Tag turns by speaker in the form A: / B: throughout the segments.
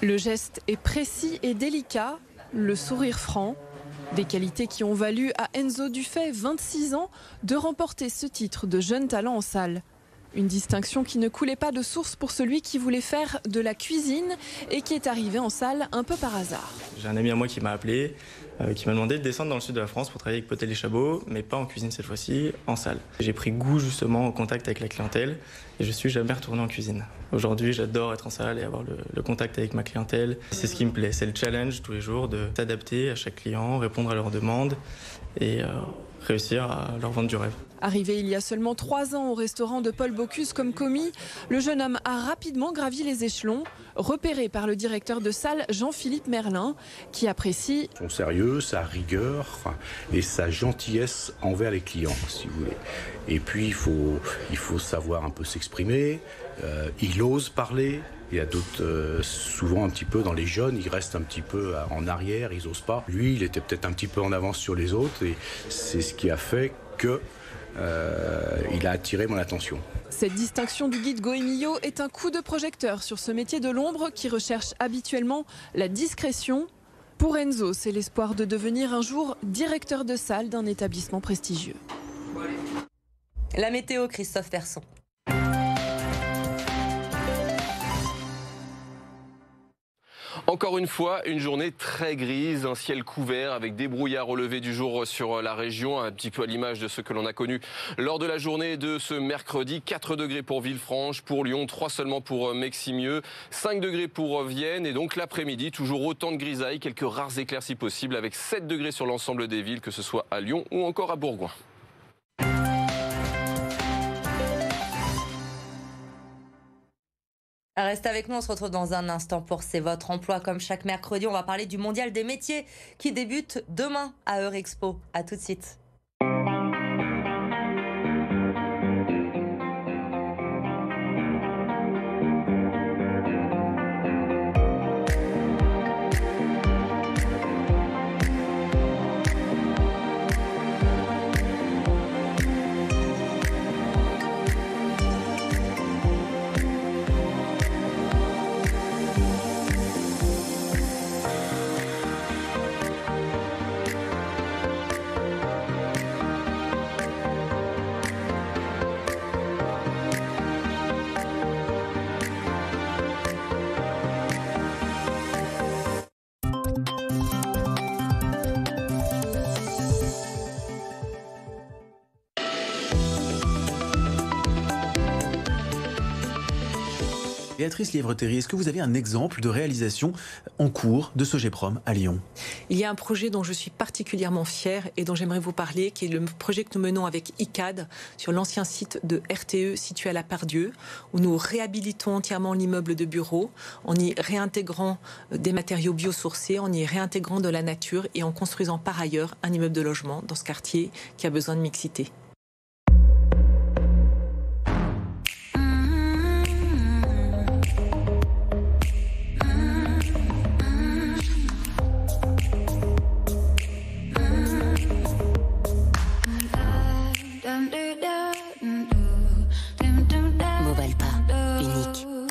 A: Le geste est précis et délicat, le sourire franc. Des qualités qui ont valu à Enzo Dufay, 26 ans, de remporter ce titre de jeune talent en salle. Une distinction qui ne coulait pas de source pour celui qui voulait faire de la cuisine et qui est arrivé en salle un peu par hasard.
B: J'ai un ami à moi qui m'a appelé, qui m'a demandé de descendre dans le sud de la France pour travailler avec Potel et Chabot, mais pas en cuisine cette fois-ci, en salle. J'ai pris goût justement au contact avec la clientèle et je suis jamais retourné en cuisine. Aujourd'hui, j'adore être en salle et avoir le contact avec ma clientèle. C'est ce qui me plaît, c'est le challenge tous les jours de s'adapter à chaque client, répondre à leurs demandes et réussir à leur vendre du rêve.
A: Arrivé il y a seulement 3 ans au restaurant de Paul Bocuse comme commis, le jeune homme a rapidement gravi les échelons, repéré par le directeur de salle Jean-Philippe Merlin, qui apprécie
C: son sérieux, sa rigueur et sa gentillesse envers les clients, si vous voulez. Et puis il faut savoir un peu s'exprimer, il ose parler. Il y a d'autres, souvent un petit peu dans les jeunes, ils restent un petit peu en arrière, ils n'osent pas. Lui, il était peut-être un petit peu en avance sur les autres et c'est ce qui a fait que il a attiré mon attention.
A: Cette distinction du guide Goemio est un coup de projecteur sur ce métier de l'ombre qui recherche habituellement la discrétion. Pour Enzo, c'est l'espoir de devenir un jour directeur de salle d'un établissement prestigieux.
D: La météo, Christophe Persson.
E: Encore une fois, une journée très grise, un ciel couvert avec des brouillards au lever du jour sur la région, un petit peu à l'image de ce que l'on a connu lors de la journée de ce mercredi. 4 degrés pour Villefranche, pour Lyon, 3 seulement pour Meximieux, 5 degrés pour Vienne et donc l'après-midi, toujours autant de grisailles, quelques rares éclaircies possibles avec 7 degrés sur l'ensemble des villes, que ce soit à Lyon ou encore à Bourgoin.
D: Restez avec nous, on se retrouve dans un instant pour C'est votre emploi. Comme chaque mercredi, on va parler du mondial des métiers qui débute demain à Eurexpo. A tout de suite.
F: Béatrice Lièvre-Théry, est-ce que vous avez un exemple de réalisation en cours de Sogeprom à Lyon?
G: Il y a un projet dont je suis particulièrement fière et dont j'aimerais vous parler, qui est le projet que nous menons avec ICAD sur l'ancien site de RTE situé à la Part-Dieu, où nous réhabilitons entièrement l'immeuble de bureaux en y réintégrant des matériaux biosourcés, en y réintégrant de la nature et en construisant par ailleurs un immeuble de logement dans ce quartier qui a besoin de mixité.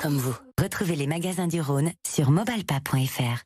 H: Comme vous. Retrouvez les magasins du Rhône sur mobilepa.fr.